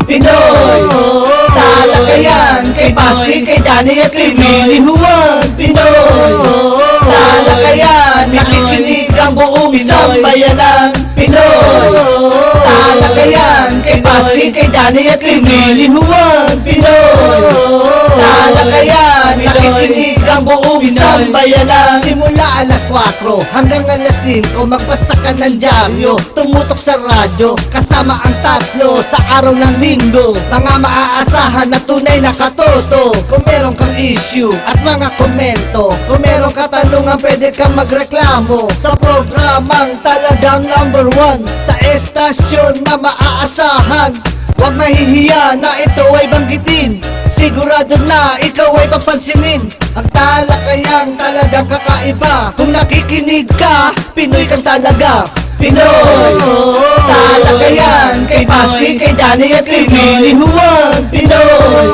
Pinoy Talakayan, kay Pasqui, kay Danny at kay Willie Juan. Pinoy Talakayan, nakikinig ang buong sambayanan. Pinoy Talakayan, kay Pasqui, kay Danny at kay Willie Juan. Pinoy Talakayan, nakikinig ang buong sambayanan. Simula alas 4 hanggang alas 5, magbasa ka ng dyaryo, tumutok sa radyo, kasama ang tatlo sa araw ng linggo. Mga maaasahan na tunay na katoto. Kung meron kang issue at mga komento, kung meron katanungan, pwede kang magreklamo sa programang talagang #1 sa estasyon na maaasahan. Huwag mahihiya na ito ay banggitin, sigurado na ikaw ay papansinin. Ang talakayang talagang kakaiba. Kung nakikinig ka, Pinoy kang talaga. Pinoy Talakayan, kay Pasqui, kay Danny at kay Willie Juan. Pinoy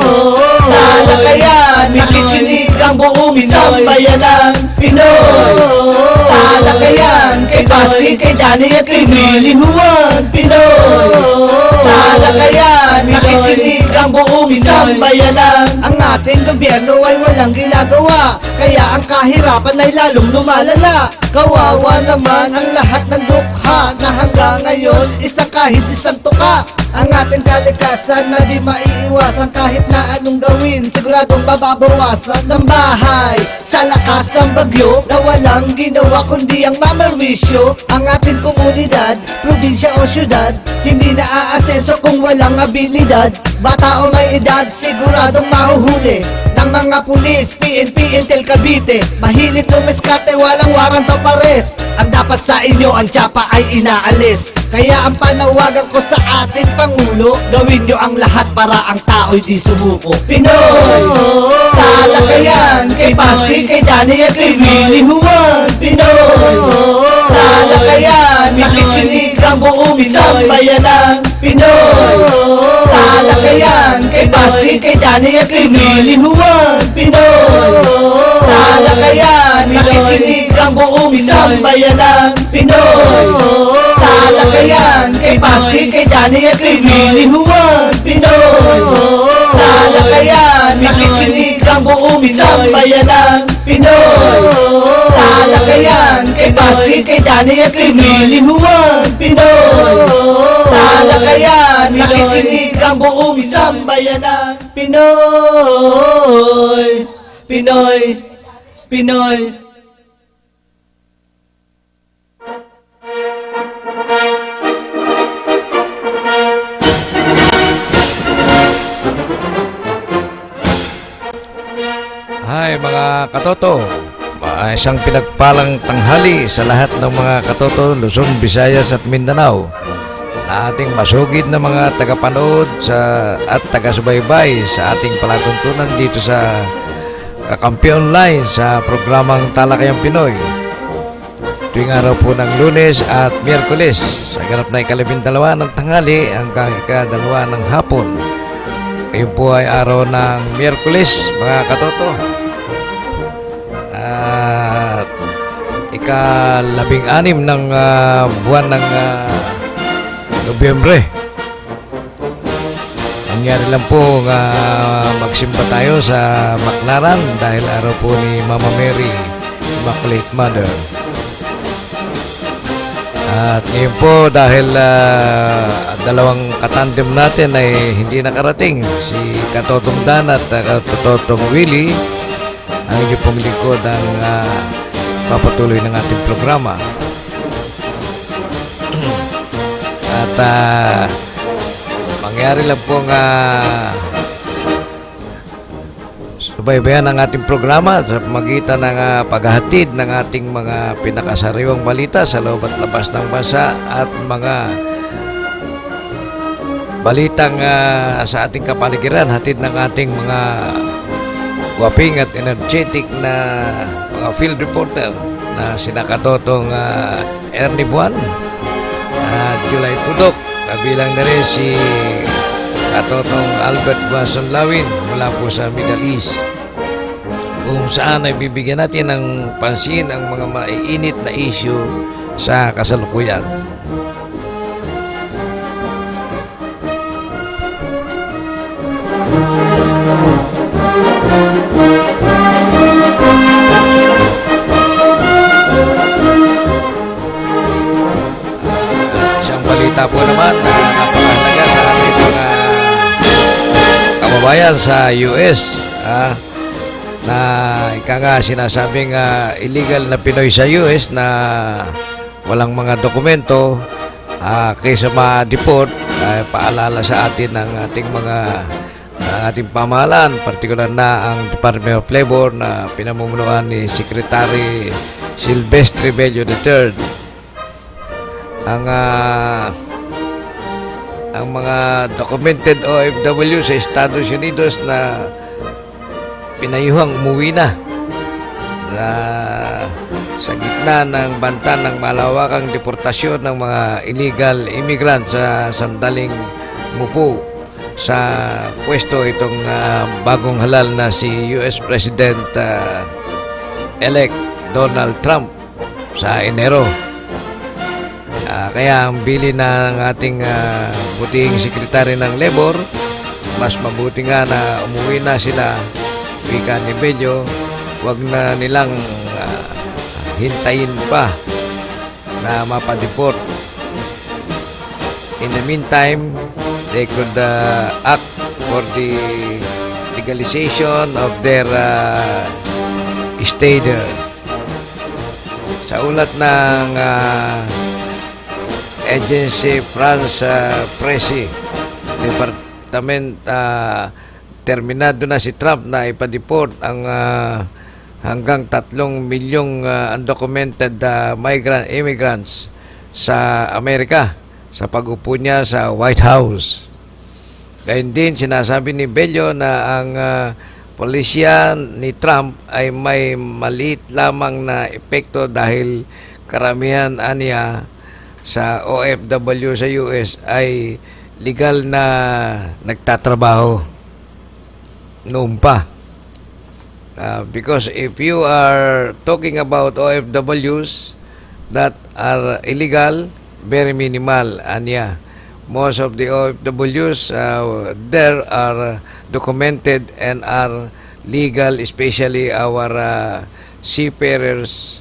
Talakayan, nakikinig ang buong sambayanan. Pinoy Talakayan, kay Pasqui, kay Danny at kay Willie Juan. Pinoy Talakayan, nakikinig ang buong sambayanan. Ang ating gobyerno ay walang ginagawa, kaya ang kahirapan ay lalong lumalala. Kawawa naman ang lahat ng dukha na hanggang ngayon isa kahit isang tuka. Ang ating kalikasan na di maiiwasan, kahit na anong gawin siguradong mababawasan. Ng bahay sa lakas ng bagyo na walang ginawa kundi ang mamerwisyo. Ang ating komunidad, probinsya o syudad, hindi naaaseso kung walang abilidad. Bata o may edad siguradong mahuhuli ng mga pulis, PNP, Intel, Cavite. Mahilig lumiskarte, walang warrant o pares. Ang dapat sa inyo, ang tsapa ay inaalis. Kaya ang panawagan ko sa ating Pangulo, gawin nyo ang lahat para ang tao'y di sumuko. Pinoy Talakayan, kay Pasqui, kay Danny at kay Willie Juan. Pinoy Talakayan, nakikinig ang buong sambayanan. Pinoy Talakayan, kay Pasqui, kay Danny at kay Willie Juan. Pinoy Talakayan, nakikinig ang buong sambayanan. Pinoy Talakayan, kay Pasqui, kay Danny at kay Willie Juan. Pinoy Talakayan, nakikinig ang buong sambayanan. Pinoy Talakayan, kay Pasqui, kay Danny at kay Willie Juan. Pinoy Talakayan, nakikinig ang buong sambayanan. Pinoy Pinoy Pinoy Hi mga katoto, isang pinagpalang tanghali sa lahat ng mga katoto Luzon, Visayas at Mindanao na ating masugid na mga tagapanood at taga-subaybay sa ating palatuntunan dito sa Kakampi Online sa programang Talakayang Pinoy tuwing araw po ng Lunes at Miyerkules sa ganap na ika-12 ng tanghali hanggang ika-2 ng hapon. Ngayon po ay araw ng Miyerkules mga katoto at ika-16 ng buwan ng Nobyembre. Nangyari lang po magsimba tayo sa Baclaran dahil araw po ni Mama Mary, Immaculate Mother. At ngayon po dahil dalawang katandem natin ay hindi nakarating, si Katotong Dan at Katotong Willie, ang inyo pong lingkod ang papatuloy ng ating programa. At mangyari lang pong subaybayan ang ating programa sa pamagitan ng paghahatid ng ating mga pinakasariwang balita sa loob at labas ng bansa at mga balitang sa ating kapaligiran, hatid ng ating mga waping at energetic na mga field reporter na sina Katotong Ernie Buwan at July Pudok, kabilang na rin si Katotong Albert Buason Lawin mula po sa Middle East, kung saan ay bibigyan natin ng pansin ang mga maiinit na issue sa kasalukuyan. kababayan sa US, na ika nga sinasabing illegal na Pinoy sa US na walang mga dokumento, kaysa ma-deport. Paalala sa atin ng ating mga ating pamahalaan, partikular na ang Department of Labor na pinamumunuan ni Secretary Silvestre Bello III. Ang mga documented OFW sa Estados Unidos na pinayuhang umuwi na sa gitna ng banta ng malawakang deportasyon ng mga illegal immigrants sa sandaling mupo sa pwesto itong bagong halal na si US President elect Donald Trump sa Enero. Kaya ang bili ng ating butihing sekretary ng Labor, mas mabuti nga na umuwi na sila. Wika ni Bello, wag na nilang hintayin pa na mapadeport. In the meantime, they could act for the legalization of their stay there. Sa ulat ng Agency France Presse, Department, terminado na si Trump na ipadeport ang hanggang 3 milyong undocumented immigrants sa Amerika sa pag-upo niya sa White House. Gayun din, sinasabi ni Bello na ang pulisya ni Trump ay may maliit lamang na epekto dahil karamihan niya sa OFW sa US ay legal na nagtatrabaho noon pa. Because if you are talking about OFWs that are illegal, very minimal, anya. Most of the OFWs there are documented and are legal, especially our seafarers.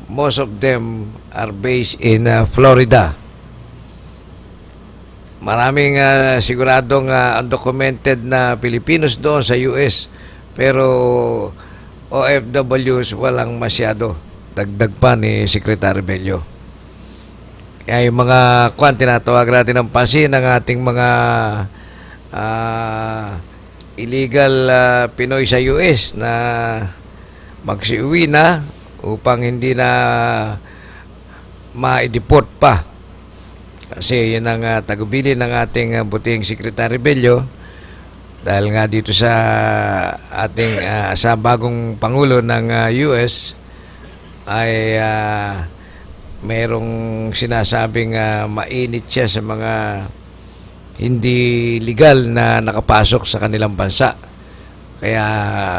Most of them are based in Florida. Maraming siguradong undocumented na Pilipinos doon sa US, pero OFWs walang masyado. Dagdag pa ni Secretary Bello. Kaya yung mga tinatawag natin ng pansin ng ating mga illegal Pinoy sa US na magsiuwi na upang hindi na ma-deport pa. Kasi yan ang tagubilin ng ating butihing Secretary Bello, dahil nga dito sa ating sa bagong Pangulo ng US ay mayroong sinasabing mainit siya sa mga hindi legal na nakapasok sa kanilang bansa. Kaya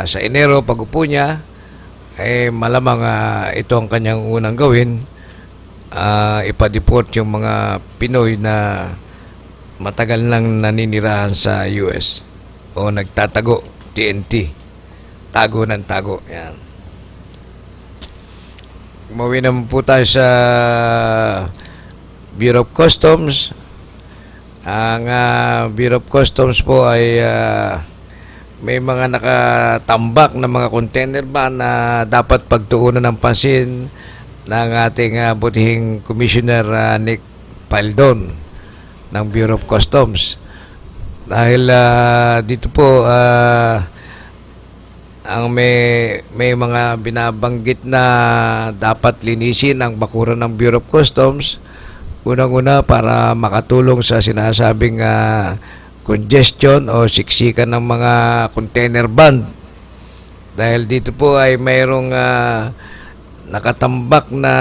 sa Enero, pag-upo niya, malamang ito ang kanyang unang gawin, ipa-deport yung mga Pinoy na matagal nang naninirahan sa US o nagtatago, TNT, tago ng tago. Yan. Umuwi naman po tayo sa Bureau of Customs. Ang Bureau of Customs po ay may mga nakatambak na mga container van na dapat pagtuunan ng pansin ng ating butihing Commissioner Nick Paldon ng Bureau of Customs. Dahil dito po ang may mga binabanggit na dapat linisin ang bakuran ng Bureau of Customs. Unang-una para makatulong sa sinasabing congestion o siksikan ng mga container van. Dahil dito po ay mayroong nakatambak na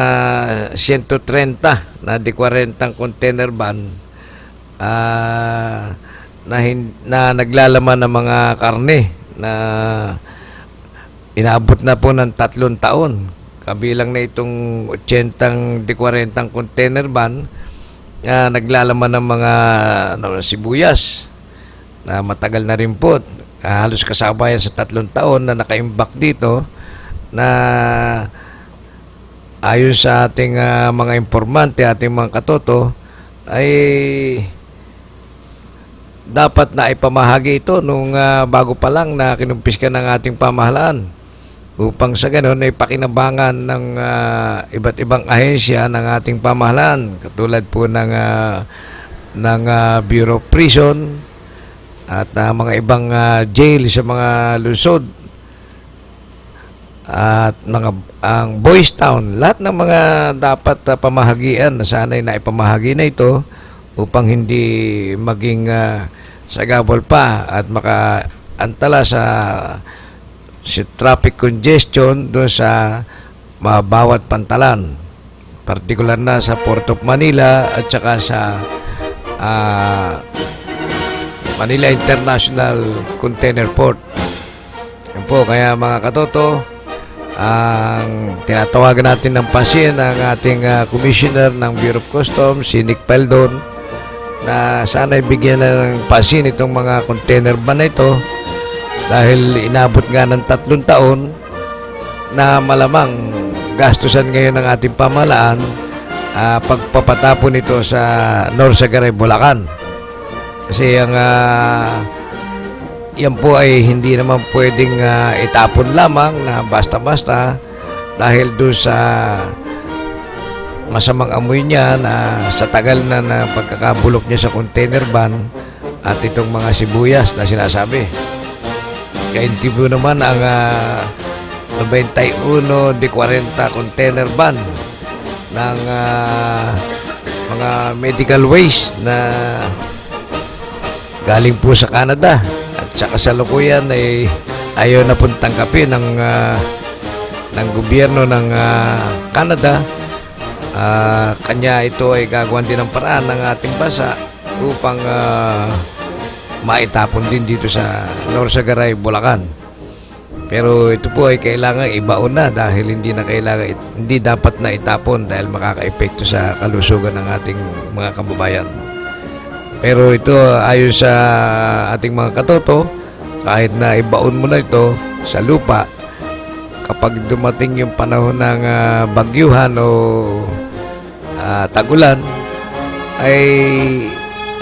130 na di 40 container van na naglalaman ng mga karne na inaabot na po ng 3 taon. Kabilang na itong 80 di 40 container van naglalaman ng mga sibuyas na matagal na rin po. Halos kasabayan sa 3 taon na nakaimbak dito, na ayon sa ating mga informante, ating mga katoto, ay dapat na ipamahagi ito nung bago pa lang na kinumpiska ng ating pamahalaan upang sa ganun ay pakinabangan ng iba't ibang ahensya ng ating pamahalaan katulad po ng Bureau of Prison at mga ibang jail sa mga lungsod at ang Boys Town, lahat ng mga dapat pamahagian na sana'y naipamahagi na ito upang hindi maging sagabal pa at makaantala sa traffic congestion doon sa mga bawat pantalan, partikular na sa Port of Manila at saka sa Manila International Container Port. Yan po, kaya mga katoto, ang tinatawagan natin ng pansin ang ating Commissioner ng Bureau of Customs, si Nick Peldon, na sana ibigyan na ng pansin itong mga container van na ito dahil inabot nga ng 3 taon na malamang gastusan ngayon ng ating pamahalaan pagpapatapon ito sa Norsagaray, Bulacan. Kasi yan po ay hindi naman pwedeng itapon lamang na basta-basta dahil doon sa masamang amoy niya na sa tagal na pagkakabulok niya sa container van at itong mga sibuyas na sinasabi. Ka-interview naman ang 91 de 40 container van ng mga medical waste na galing po sa Canada at sa kasalukuyan ay ayaw na pong tangkapin ng gobyerno ng Canada. Kanya ito ay gagawan din ng paraan ng ating bansa upang maitapon din dito sa Norsagaray, Bulacan. Pero ito po ay kailangan ibaon na dahil hindi dapat na itapon dahil makakaepekto sa kalusugan ng ating mga kababayan. Pero ito ayon sa ating mga katoto, kahit na ibaon mo na ito sa lupa, kapag dumating yung panahon ng bagyuhan o tagulan, ay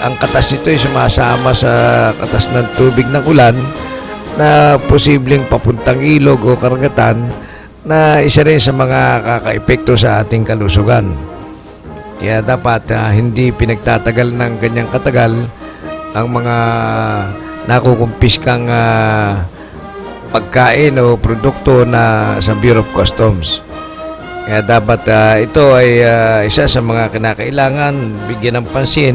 ang katas nito ay sumasama sa katas ng tubig ng ulan na posibleng papuntang ilog o karagatan na isa rin sa mga kakaepekto sa ating kalusugan. Kaya dapat hindi pinagtatagal ng ganyang katagal ang mga nakukumpiskang pagkain o produkto na sa Bureau of Customs. Kaya dapat ito ay isa sa mga kinakailangan bigyan ng pansin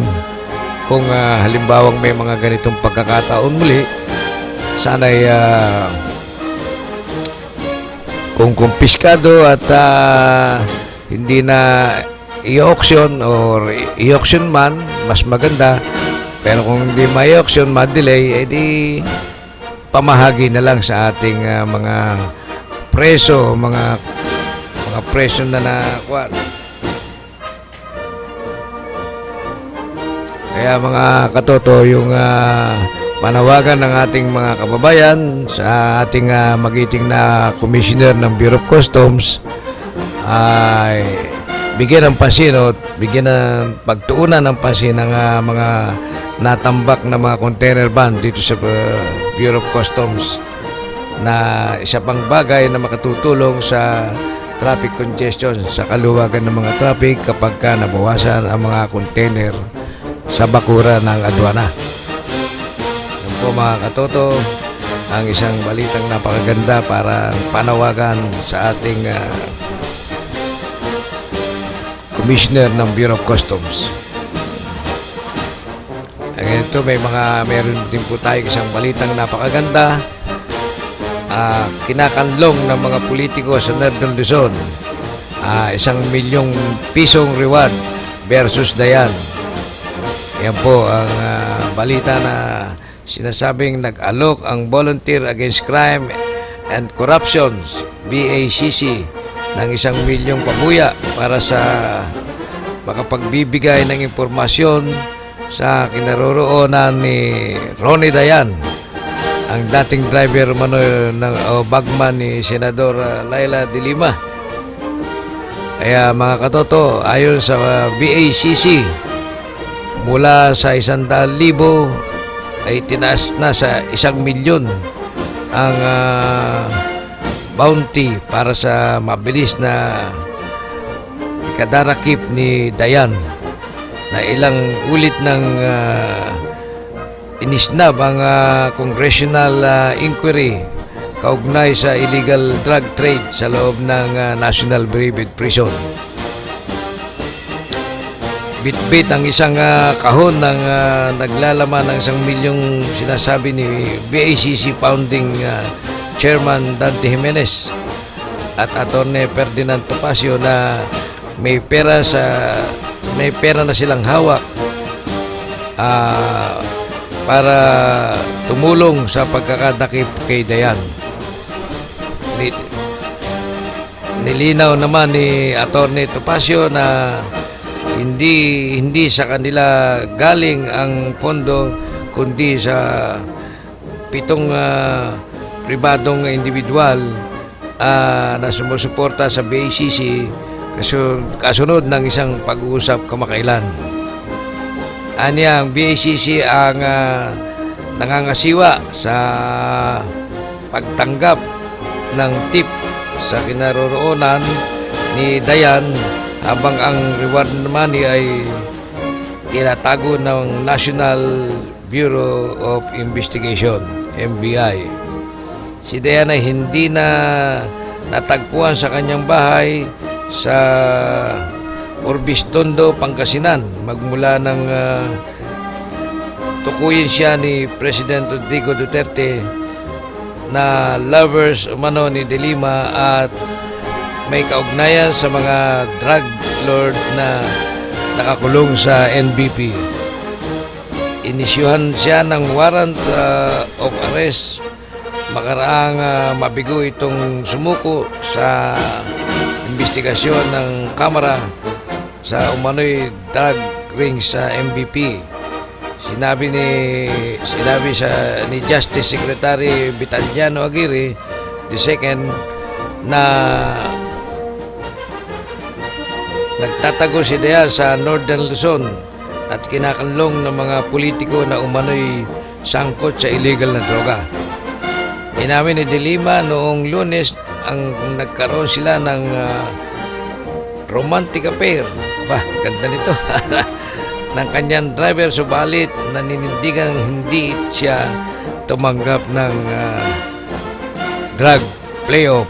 kung halimbawang may mga ganitong pagkakataon muli. Sana'y kung kumpiskado at hindi na i-auction or i-auction man, mas maganda. Pero kung hindi ma-auction, ma-delay, edi pamahagi na lang sa ating mga preso, mga presyo na nakuha. Kaya mga katoto, yung panawagan ng ating mga kababayan sa ating magiting na Commissioner ng Bureau of Customs ay bigyan ng pansin o bigyan ng pagtuunan ng pansin ng mga natambak na mga container van dito sa Bureau of Customs na isa pang bagay na makatutulong sa traffic congestion, sa kaluwagan ng mga traffic kapag nabawasan ang mga container sa bakura ng adwana. Yan po mga katoto, ang isang balitang napakaganda para panawagan sa ating Commissioner ng Bureau of Customs. Ito meron din po tayo isang balitang napakaganda. Kinakanlong ng mga politiko sa Northern Luzon, 1 milyong pisong reward versus Dayan. Yan po ang balita na sinasabing nag-alok ang Volunteer Against Crime and Corruption, BACC, ng 1 milyong pabuya para sa makapagbibigay ng impormasyon sa kinaroroonan ni Ronnie Dayan, ang dating driver o bagman ni Senador Laila de Lima. Kaya mga katoto, ayon sa BACC, mula sa 100,000 ay tinaas na sa 1,000,000 ang bounty para sa mabilis na ikadarakip ni Dayan, na ilang ulit ng inisnab ang congressional inquiry kaugnay sa illegal drug trade sa loob ng National Bureau Prison. Bitbit ang isang kahon ng naglalaman ng 1,000,000 sinasabi ni BACC founding Chairman Dante Jimenez at Attorney Ferdinand Topacio na may pera na silang hawak para tumulong sa pagkakadakip kay Dayan. Nilinaw naman ni Attorney Topacio na hindi sa kanila galing ang pondo, kundi sa 7 pribadong individual na sumusuporta sa BACC kasunod ng isang pag-uusap kamakailan. Anya, ang BACC ang nangangasiwa sa pagtanggap ng tip sa kinaroroonan ni Dayan, habang ang reward money ay tinatago ng National Bureau of Investigation, NBI. Si Dayan ay hindi na natagpuan sa kanyang bahay sa Orbistondo, Pangasinan magmula ng tukuyin siya ni President Rodrigo Duterte na lovers umano ni De Lima at may kaugnayan sa mga drug lord na nakakulong sa NBP. Inisyuhan siya ng warrant of arrest makaraang mabigo itong sumuko sa investigasyon ng Kamara sa umano'y drug ring sa MVP. Sinabi ni Justice Secretary Vitaliano Aguirre II na nagtatago si Dayan sa Northern Luzon at kinakanlong ng mga politiko na umano'y sangkot sa illegal na droga. Inamin ni De Lima noong Lunes ang nagkaroon sila ng romantic affair. Bah, ganda nito. ng kanyang driver, subalit naninindigang hindi siya tumanggap ng drug payoff.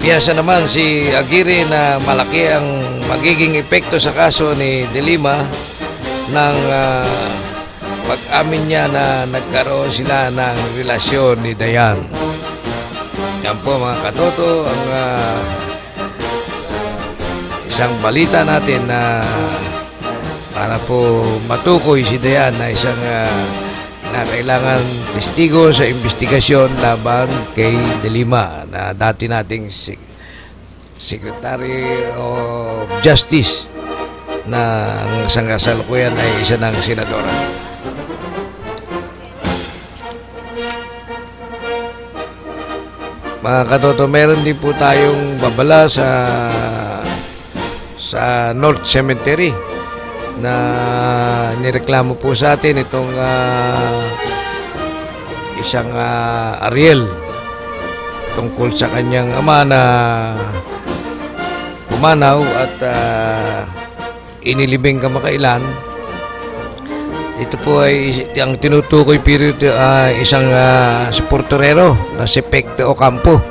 Piyasa naman si Aguirre na malaki ang magiging epekto sa kaso ni De Lima ng pag-amin niya na nagkaroon sila ng relasyon ni Dayan. Yan po mga katoto ang isang balita natin na para po matukoy si Dayan na isang na kailangan testigo sa investigasyon laban kay De Lima na dati nating Secretary of Justice na ang isang kasalukuyan ay isa ng senadora. Mga katoto, meron din po tayong babala sa North Cemetery na nireklamo po sa atin itong isang Ariel tungkol sa kanyang ama na pumanaw at inilibing kamakailan. Ito po ay ang tinutukoy period isang sportorero na si Pecte Ocampo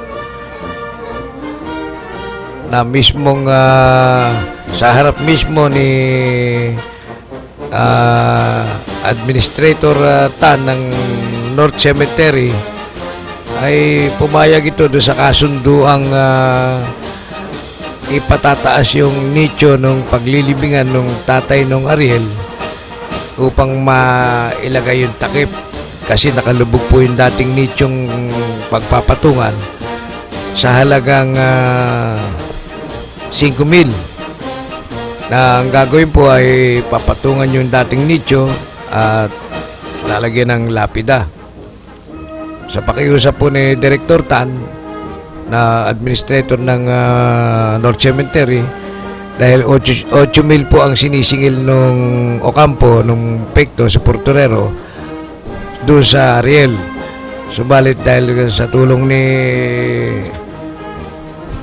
na mismong sa harap mismo ni Administrator Tan ng North Cemetery ay pumayag ito doon sa kasunduang ipatataas yung nicho ng paglilibingan ng tatay ng Ariel upang mailagay yung takip kasi nakalubog po yung dating nichong pagpapatungan sa halagang 5,000 na ang gagawin po ay papatungan yung dating nicho at lalagyan ng lapida. Sa pakiusap po ni Director Tan na administrator ng North Cemetery, dahil 8,000 po ang sinisingil nung Ocampo, nung Pecto sa Portorero doon sa Ariel. Subalit dahil sa tulong ni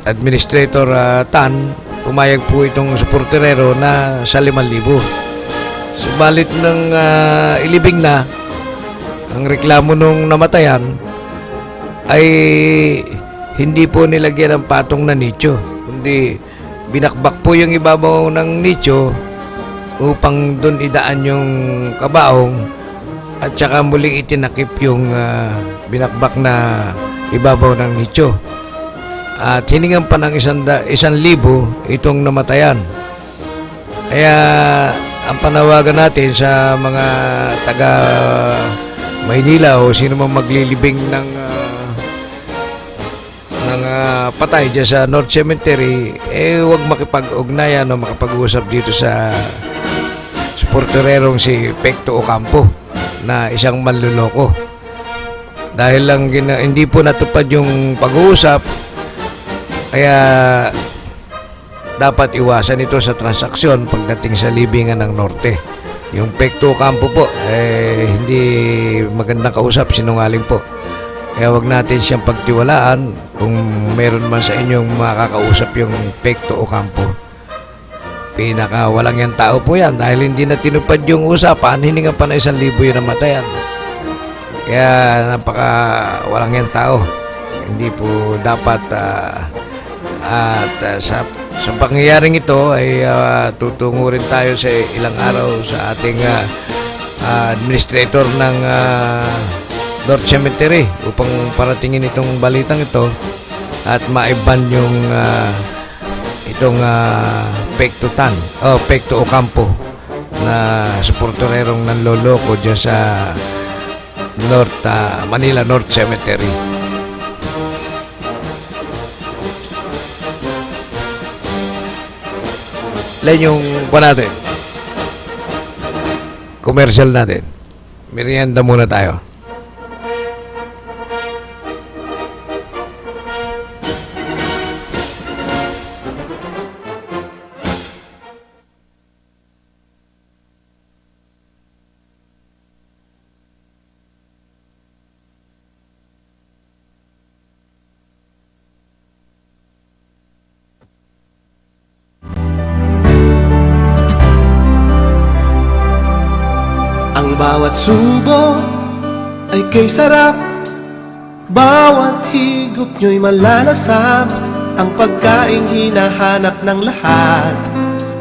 Administrator Tan, pumayag po itong sa Portorero na sa 5,000. Subalit nang ilibing na ang reklamo nung namatayan, ay hindi po nilagyan ng patong na nicho, kundi binakbak po yung ibabaw ng nicho upang doon idaan yung kabaong at saka muling itinakip yung binakbak na ibabaw ng nicho. At hiningan pa ng 1,000 itong namatayan. Kaya ang panawagan natin sa mga taga Maynila o sino man maglilibing ng patay dyan sa North Cemetery, huwag makipag-ugnayan o makapag-usap dito sa portererong si Pecto Ocampo na isang manluloko. Dahil lang hindi po natupad yung pag-uusap, kaya dapat iwasan ito sa transaksyon pagdating sa libingan ng Norte. Yung Pecto Ocampo po, hindi magandang kausap, sinungaling po. Kaya wag natin siyang pagtiwalaan kung meron man sa inyong makakausap yung Pecto Ocampo. Pinaka walang yan tao po yan dahil hindi na tinupad yung usapan, hiningan pa na 1,000 yung namatayan. Kaya napaka walang yan tao. Hindi po dapat sa pangyayaring ito ay tutungo rin tayo sa ilang araw sa ating administrator ng North Cemetery upang paratingin itong balitang ito at maiban yung itong Pecto Ocampo na suportererong nanloloko dyan sa Manila North Cemetery. Lain yung natin, commercial natin. Merienda muna tayo. Ang bawat subo ay kay sarap, bawat higop nyo'y malalasap. Ang pagkaing hinahanap ng lahat,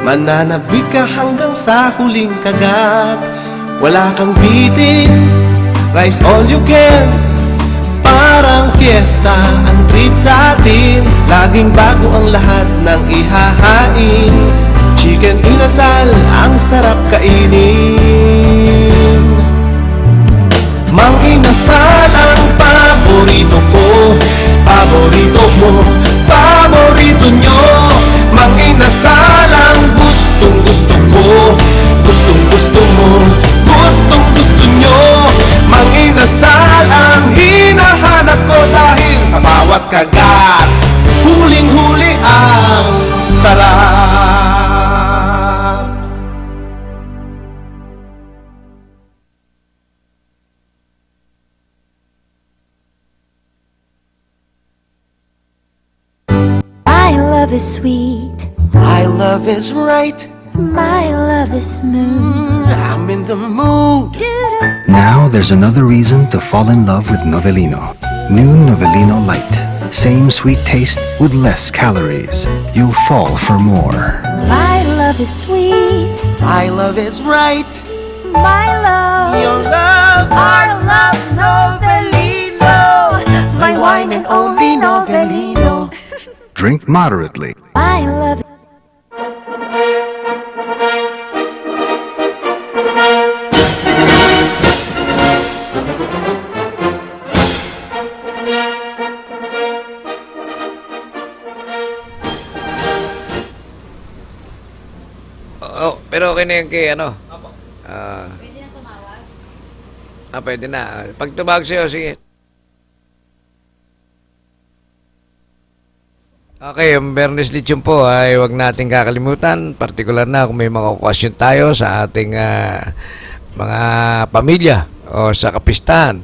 mananabik ka hanggang sa huling kagat. Wala kang bitin, rice all you can, parang fiesta ang treat sa atin. Laging bago ang lahat ng ihahain, chicken inasal ang sarap kainin. Mang inasal ang paborito ko, paborito mo, paborito nyo. Mang inasal ang gustong gusto ko, gustong gusto mo, gustong gusto nyo. Mang inasal ang hinahanap ko dahil sa bawat kagat, huling-huli ang sarap. My love is sweet, My love is right, my love is smooth. I'm in the mood. Now there's another reason to fall in love with Novelino. New Novelino Light. Same sweet taste with less calories. You'll fall for more. My love is sweet, My love is right, my love, your love. our love, Novelino. My wine and only Novelino. Drink moderately. My love. Pero okay na yung kay ano? Pwede na tumawag? Pwede na. Pag tumawag sa'yo, sige. Okay, ang Bernes Lechon po ay huwag nating kakalimutan, partikular na kung may mga okasyon tayo sa ating mga pamilya o sa kapistahan.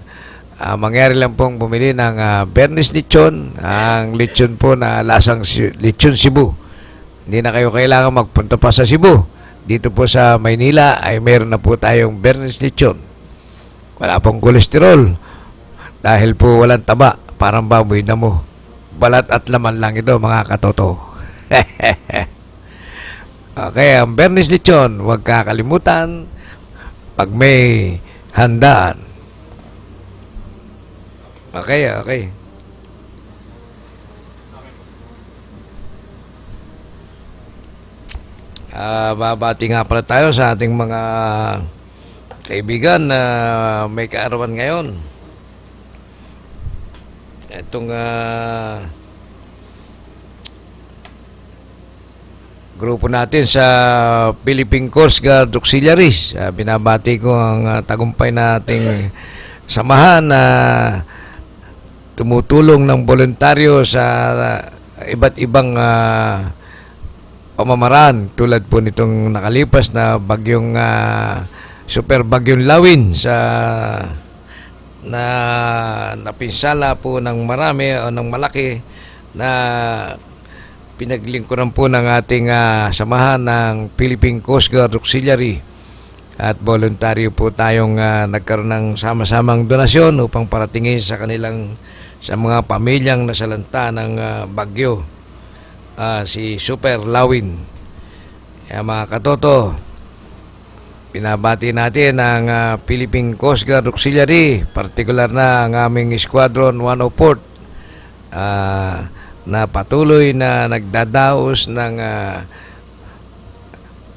Mangyari lang pong bumili ng Bernes Lechon, ang lechon po na lasang lechon Cebu. Hindi na kayo kailangan magpunta pa sa Cebu. Dito po sa Maynila ay meron na po tayong Bernes Lechon. Wala pong kolesterol dahil po walang taba, parang baboy na mo. Balat at laman lang ito, mga katoto. Okay, ang Bernes Lechon, huwag kakalimutan pag may handaan. Okay. Babati nga pala tayo sa ating mga kaibigan na may kaarawan ngayon. Itong grupo natin sa Philippine Coast Guard Auxiliaries. Binabati ko ang tagumpay nating samahan na tumutulong ng voluntaryo sa iba't ibang pamamaraan tulad po nitong nakalipas na bagyong super bagyong Lawin sa na napinsala po ng marami o ng malaki na pinaglingkuran po ng ating samahan ng Philippine Coast Guard Auxiliary at voluntaryo po tayong nagkaroon ng sama-samang donasyon upang paratingin sa kanilang sa mga pamilyang nasalanta ng bagyo si Super Lawin. Mga katoto, pinabati natin ang Philippine Coast Guard Auxiliary, partikular na ang aming Squadron 104 na patuloy na nagdadaos ng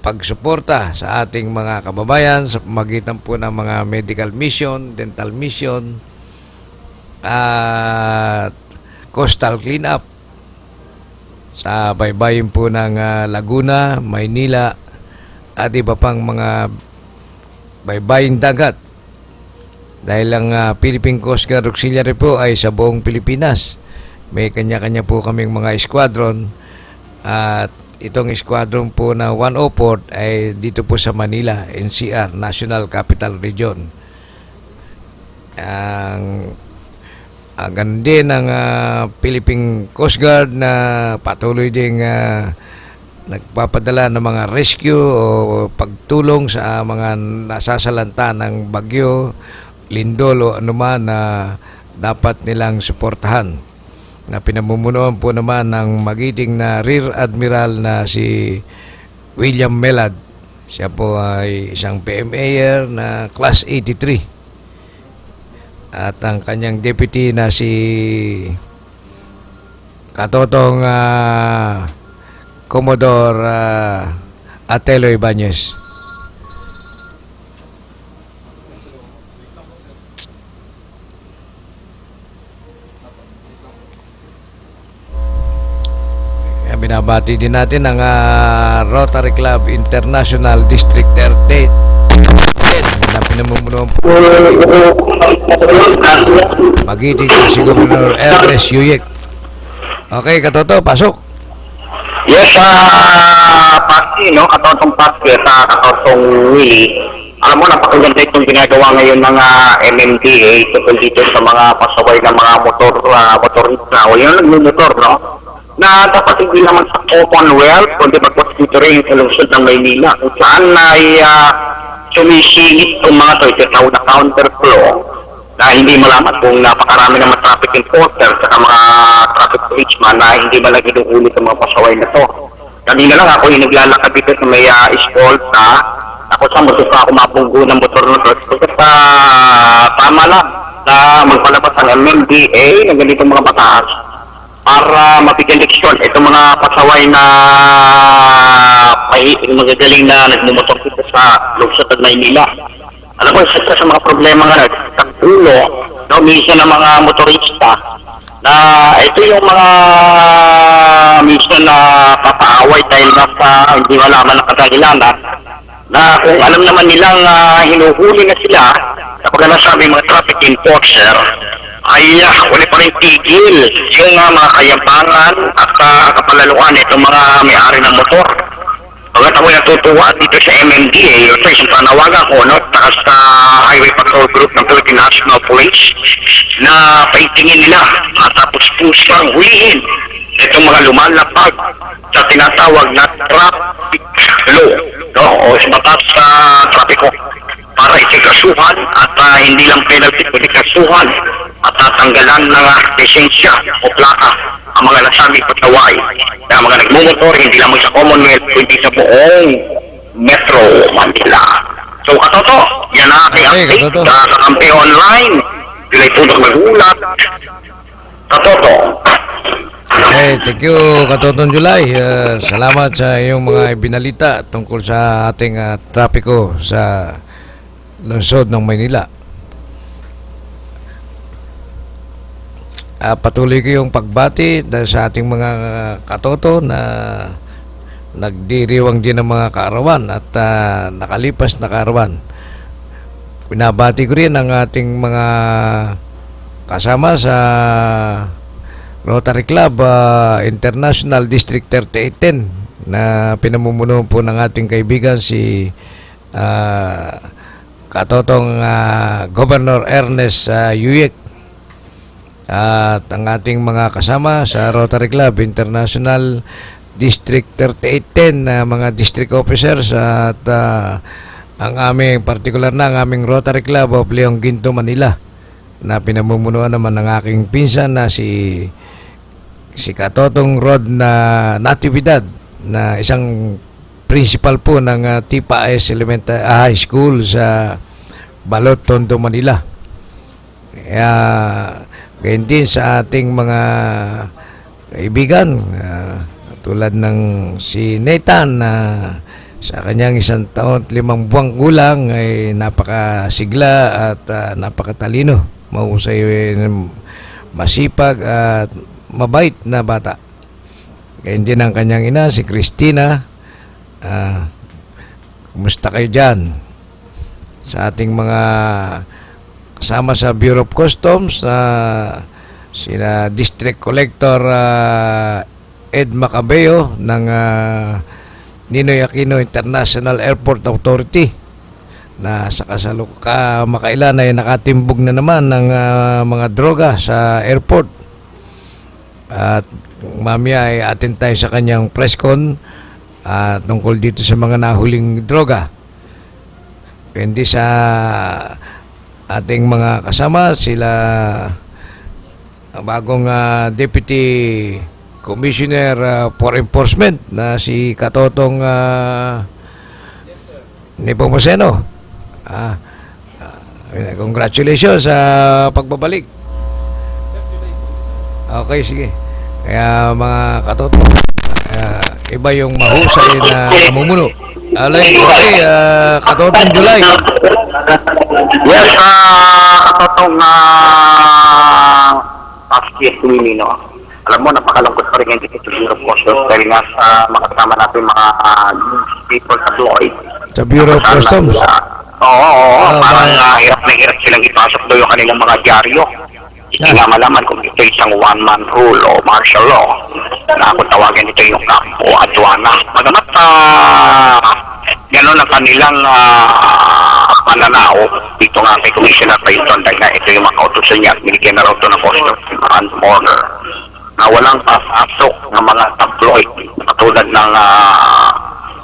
pagsuporta sa ating mga kababayan sa pamagitan po ng mga medical mission, dental mission, at coastal cleanup sa baybayin po ng Laguna, Maynila, at iba pang mga baybaying dagat. Dahil ang Philippine Coast Guard Auxiliary po ay sa buong Pilipinas. May kanya-kanya po kaming mga squadron at itong squadron po na 104 ay dito po sa Manila, NCR, National Capital Region. Ganun din ang Philippine Coast Guard na patuloy ding nagpapadala ng mga rescue o pagtulong sa mga nasasalanta ng bagyo, lindol o anuman na dapat nilang suportahan. Na pinamumunuan po naman ng magiting na Rear Admiral na si William Melad. Siya po ay isang PMAer na Class 83. At ang kanyang deputy na si Katotong Commodore Atelo Ibanez. Binabati din natin ang Rotary Club International District 38 na pinamumunuan po magiting si Governor Ernest Yuyek. Okay, Katoto, pasok. Yes, Paski, no? Katotong Paski at Katotong Willie. Alam mo, napakaganda itong ginagawa ngayon ng MMDA tungkol dito sa mga pasaway ng mga motorista o yung nagmumotor, no? Na dapat hindi naman sa Commonwealth, kundi magpas dito rin sa lungsod ng Maynila, kung saan ay sumisingit itong mga ito tawag na counterflow na hindi malaman kung napakarami naman traffic enforcer at mga traffic policeman na hindi ba lagi ulit ang mga pasaway na to. Kanina lang ako yung naglalakad dito sa may escort ako sa motor pa ako mapunggo ng motor na to. Tama lang na magpalabas ang MMDA ng ganitong mga batas para mabigyan leksyon itong mga pasaway na magagaling na nagmumotor dito sa lungsod ng Maynila. Alam mo, isa sa mga problema nga nagtagpulo, no, minsan ng mga motorista na ito yung mga minsan na papaaway dahil nga sa hindi malaman ng kadahilanan na kung alam naman nilang hinuhuli na sila sa pagkanasabi mga traffic enforcer, ay wala pa rin tigil yung mga kayampangan at kapalaluan itong mga may-ari ng motor. Pagkat ako natutuwa dito sa MMDA, ito isang panawagan ko, no, sa Highway Patrol Group ng Philippine National Police na paingtingin nila at tapos pusang hulihin itong mga lumalapag sa tinatawag na traffic law, no, o sa batas sa trapiko para itikasuhan at hindi lang penalty, itikasuhan at tatanggalan ng lisensya o plaka ang mga nasabing pataway na mga nagmumotor hindi lamang sa Commonwealth kundi sa buong Metro Manila. So katoto, yan ang aking Okay, update Katoto. sa Kampi Online. Yun ay punong magulat. Katoto. Okay, thank you, Katotong July. Salamat sa iyong mga ibinalita tungkol sa ating trapiko sa lungsod ng Maynila. Patuloy ko yung pagbati dahil sa ating mga katoto na nagdiriwang din ng mga kaarawan at nakalipas na kaarawan. Pinabati ko rin ang ating mga kasama sa Rotary Club International District 3810 na pinamumuno po ng ating kaibigan si Katotong Governor Ernest Yuyek. At ang ating mga kasama sa Rotary Club International District 3810 na mga district officers at ang aming particular na ang aming Rotary Club of Leong Ginto, Manila na pinamumunuan naman ng aking pinsan na si Katotong Rod na Natividad na isang principal po ng Tipa S Elementary High School sa Balot, Tondo, Manila. Kaya gayon din sa ating mga kaibigan tulad ng si Nathan na sa kanyang 1 taon at 5 buwang gulang ay napakasigla at napakatalino, mahusay, masipag at mabait na bata. Gayon din ang kanyang ina si Christina. Kumusta kayo dyan sa ating mga kasama sa Bureau of Customs, sina District Collector Ed Macabeo ng Ninoy Aquino International Airport Authority na sa kamakailan ay nakatimbog na naman ng mga droga sa airport. At mamaya ay atin tayo sa kanyang press con tungkol dito sa mga nahuling droga. Hindi sa ating mga kasama sila bagong Deputy Commissioner for Enforcement na si Katotong Nepomuceno. Congratulations sa pagbabalik. Okay, sige. Kaya mga Katotong, iba yung mahusay na namumuno. Okay, Katotong July. Yes, katotong Pasquia Quimino. Alam mo, napakalungkot pa rin yung dito sa Bureau of Customs dahil nga sa makasama natin mga people employed. Sa Bureau of Customs? Oo, parang hirap na hirap silang ipasok doon yung kanilang mga dyaryo. Hindi nga malaman kung ito isang one-man rule o martial law na kung tawagin ito yung kampo aduana. Magamat gano'n ang kanilang pananaw dito nga kay Commissioner Payton dahil na ito yung mga kautusan niya at binigyan na raw ito ng Customs and Border na walang pasok ng mga tabloid katulad ng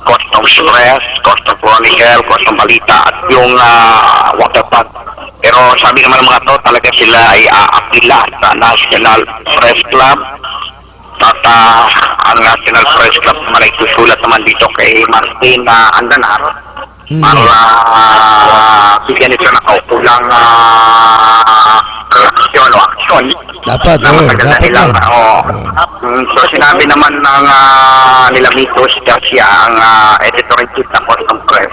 Customs Press, Customs Chronicle, Customs Balita at yung Waterpad. Pero sabi naman ng mga to, talaga sila ay aapila sa National Press Club at ang National Press Club naman ay susulat naman dito kay Martin Andanar para bigyan ito na kaukulang reaksyon o aksyon Dapat, na magaganda dapat nilang yan. so sinabi naman ng nila Mito si Garcia ang editor-in-chief ng Customs Press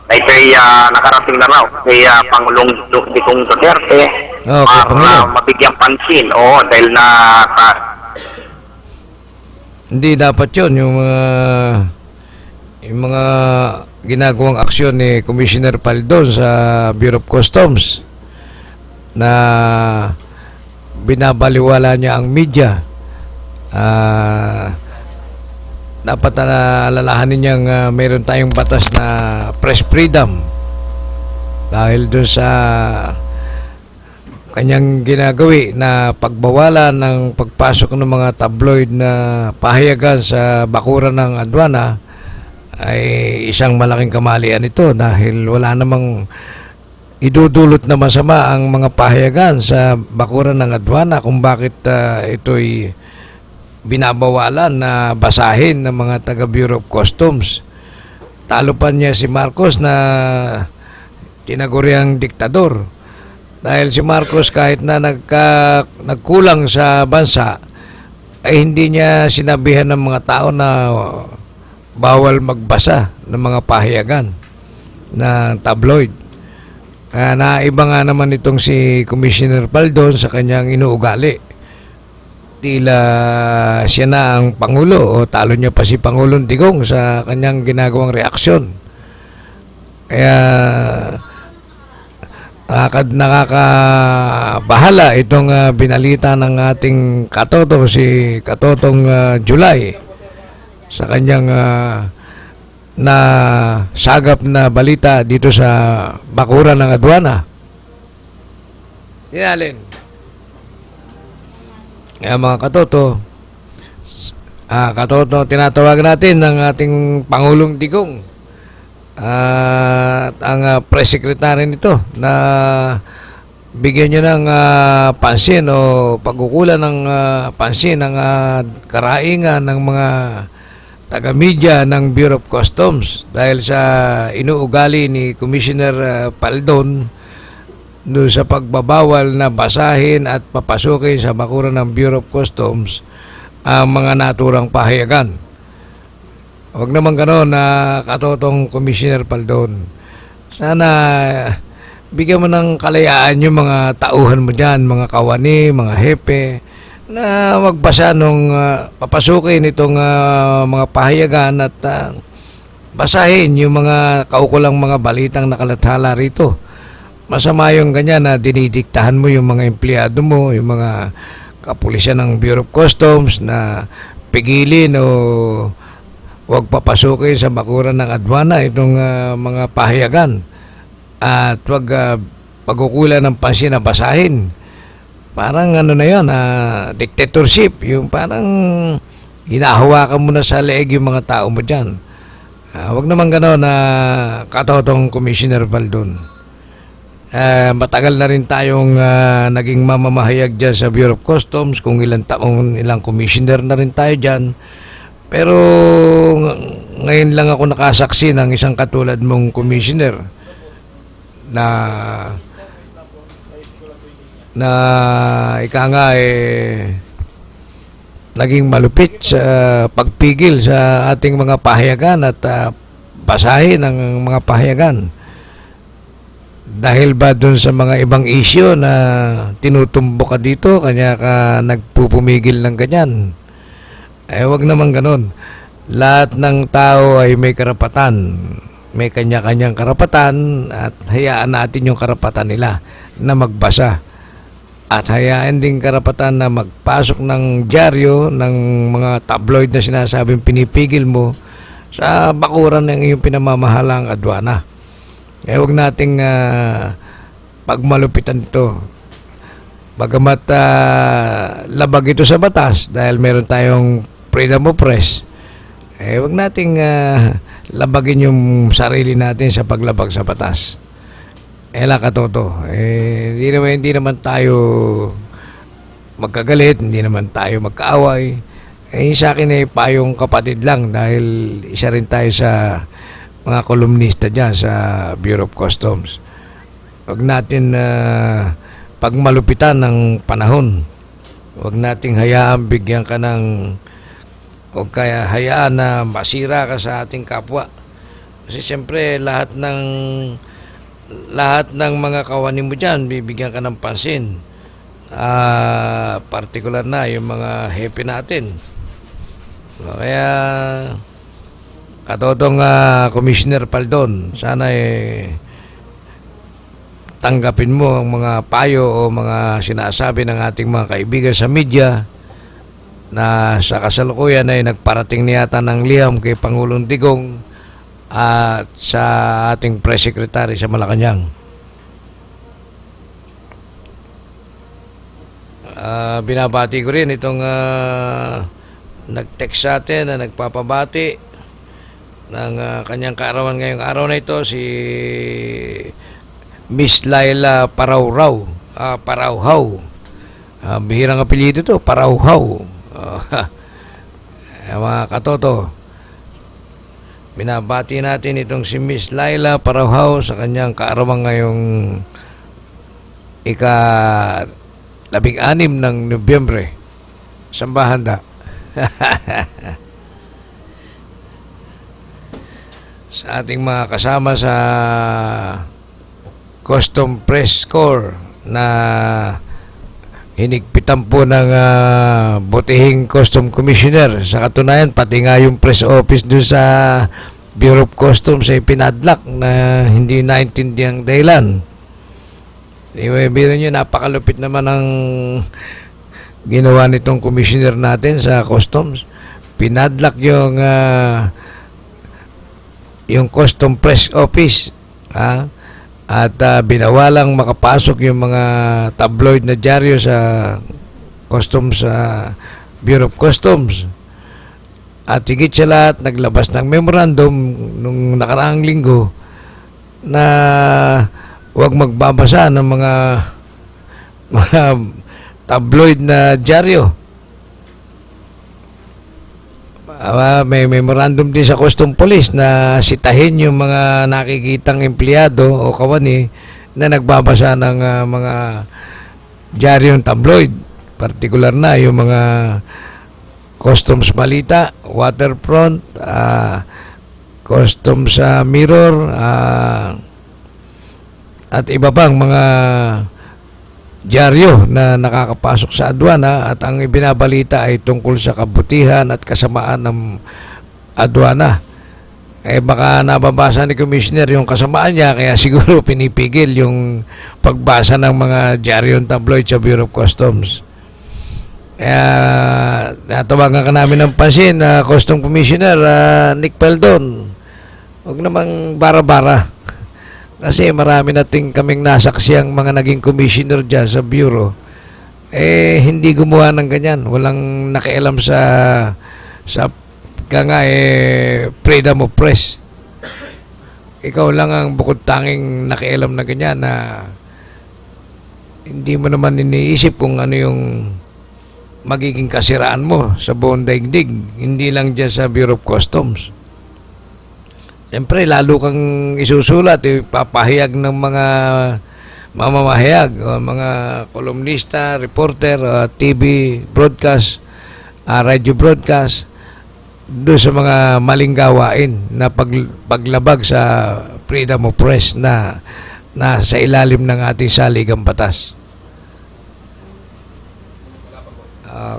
na ito ay nakarating na raw kay Pangulong Digong Duterte para mabigyan pansin dahil na hindi dapat yun yung mga ginagawang aksyon ni Commissioner Paldon sa Bureau of Customs na binabaliwala niya ang media. Dapat na alalahanin niyang mayroon tayong batas na press freedom dahil doon sa kanyang ginagawi na pagbawalan ng pagpasok ng mga tabloid na pahayagan sa bakuran ng adwana ay isang malaking kamalian ito dahil wala namang idudulot na masama ang mga pahayagan sa bakuran ng adwana kung bakit ito'y binabawalan na basahin ng mga taga Bureau of Customs. Talo pa niya si Marcos na tinaguriang diktador. Dahil si Marcos kahit na nagkulang sa bansa ay hindi niya sinabihan ng mga tao na bawal magbasa ng mga pahayagan na tabloid. Kaya naiba nga naman itong si Commissioner Paldon sa kanyang inuugali. Tila siya na ang Pangulo o talo niya pa si Pangulong Digong sa kanyang ginagawang reaksyon. Kaya nakakabahala itong binalita ng ating katoto, si Katotong July sa kanyang na sagap na balita dito sa bakuran ng adwana. Tinalin. Kaya mga katoto, tinatawag natin ng ating Pangulong Digong at ang press secretary nito na bigyan nyo ng pansin o pagkukulan ng pansin ng karaingan ng mga taga-media ng Bureau of Customs dahil sa inuugali ni Commissioner Paldon doon sa pagbabawal na basahin at papasukin sa bakuran ng Bureau of Customs ang mga naturang pahayagan. Huwag naman gano'n na katotong Commissioner Paldon. Sana bigyan mo ng kalayaan yung mga tauhan mo dyan, mga kawani, mga hepe, na magbasa nung papasukin itong mga pahayagan at basahin yung mga kaukulang mga balitang nakalathala rito. Masama yung ganyan na dinidiktahan mo yung mga empleyado mo, yung mga kapulisan ng Bureau of Customs na pigilin o huwag papasukin sa bakuran ng adwana itong mga pahayagan at huwag pagkukulan ng pansin na basahin. Parang ano na yun, dictatorship, yung parang hinahawakan mo na sa leeg yung mga tao mo dyan. Huwag naman gano'n na katotong Commissioner Paldon. Matagal na rin tayong naging mamamahayag dyan sa Bureau of Customs, kung ilang commissioner na rin tayo dyan. Pero ngayon lang ako nakasaksi ng isang katulad mong commissioner na ika nga naging malupit sa pagpigil sa ating mga pahayagan at basahin ang mga pahayagan. Dahil ba doon sa mga ibang issue na tinutumbok ka dito, kanya ka nagpupumigil ng ganyan? Wag naman ganon. Lahat ng tao ay may karapatan. May kanya-kanyang karapatan at hayaan natin yung karapatan nila na magbasa. At hayaan din karapatan na magpasok ng dyaryo ng mga tabloid na sinasabing pinipigil mo sa bakuran ng iyong pinamamahalang adwana. Huwag nating pagmalupitan ito. Bagamat labag ito sa batas dahil meron tayong freedom of press, huwag nating labagin yung sarili natin sa paglabag sa batas. Katoto, hindi naman tayo magkagalit, hindi naman tayo magkaaway. Sa akin payong kapatid lang dahil isa rin tayo sa mga kolumnista dyan sa Bureau of Customs. Huwag natin pagmalupitan ng panahon. Huwag nating hayaan bigyan ka ng huwag kaya hayaan na masira ka sa ating kapwa. Kasi siyempre lahat ng mga kawani mo dyan bibigyan ka ng pansin. Particular na yung mga hepe natin. Kaya Katotong Commissioner Paldon, sana tanggapin mo ang mga payo o mga sinasabi ng ating mga kaibigan sa media na sa kasalukuyan ay nagparating niyata ng liham kay Pangulong Digong at sa ating press secretary sa Malacanang. Binabati ko rin itong nag-text sa atin na nagpapabati ng kanyang kaarawan ngayong araw na ito, si Miss Laila Parauhaw. Bihirang apelyido ito, Parauhaw. Mga katoto, binabati natin itong si Miss Laila Parauhaw sa kanyang kaarawan ngayong ika-16 ng Nobyembre. Sambahanda. Sa ating mga kasama sa Custom Press Corps na hinigpitan po ng butihing Custom Commissioner. Sa katunayan, pati nga yung press office doon sa Bureau of Customs ay pinadlock na hindi naintindihang dahilan. Anyway, biro nyo, napakalupit naman ang ginawa nitong commissioner natin sa Customs. Pinadlock yung Custom Press Office, at binawalang makapasok yung mga tabloid na dyaryo sa Customs, Bureau of Customs. At higit sa lahat, naglabas ng memorandum nung nakaraang linggo na huwag magbabasa ng mga tabloid na dyaryo. May memorandum din sa Custom Police na sitahin yung mga nakikitang empleyado o kawani na nagbabasa ng mga dyaryong tabloid. Partikular na yung mga Customs Balita, Waterfront, Customs Mirror, at iba pang mga dyaryo na nakakapasok sa adwana, at ang ibinabalita ay tungkol sa kabutihan at kasamaan ng adwana. Baka nababasa ni Commissioner yung kasamaan niya, kaya siguro pinipigil yung pagbasa ng mga dyaryong tabloid sa Bureau of Customs. Kaya natawagan ka namin ng pansin na Custom Commissioner Nick Paldon, huwag namang bara-bara. Kasi marami nating kaming nasaksiyang mga naging commissioner dyan sa bureau. Hindi gumawa ng ganyan. Walang nakialam sa freedom of press. Ikaw lang ang bukod tanging nakialam na ganyan, na hindi mo naman iniisip kung ano yung magiging kasiraan mo sa buong daigdig. Hindi lang dyan sa Bureau of Customs. Siyempre, lalo kang isusulat, papahayag ng mga mamamahayag, o mga kolumnista, reporter, TV broadcast, radio broadcast, doon sa mga maling gawain na paglabag sa freedom of press na sa ilalim ng ating saligang batas.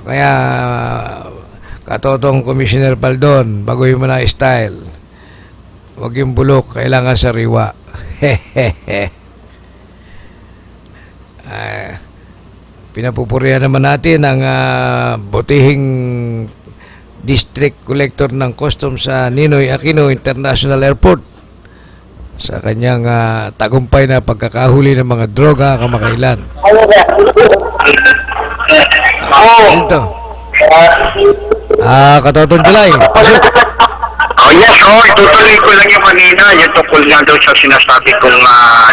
Kaya, katotong Commissioner Paldon, baguhin mo na style. Huwag yung bulok, kailangan sariwa. Pinapupurihan naman natin ang butihing District Collector ng Customs sa Ninoy Aquino International Airport sa kanyang tagumpay na pagkakahuli ng mga droga kamakailan. Ito. Katotong July. Yes, itutuloy ko lang yung kanina, yung tungkol nga doon sa sinasabi kong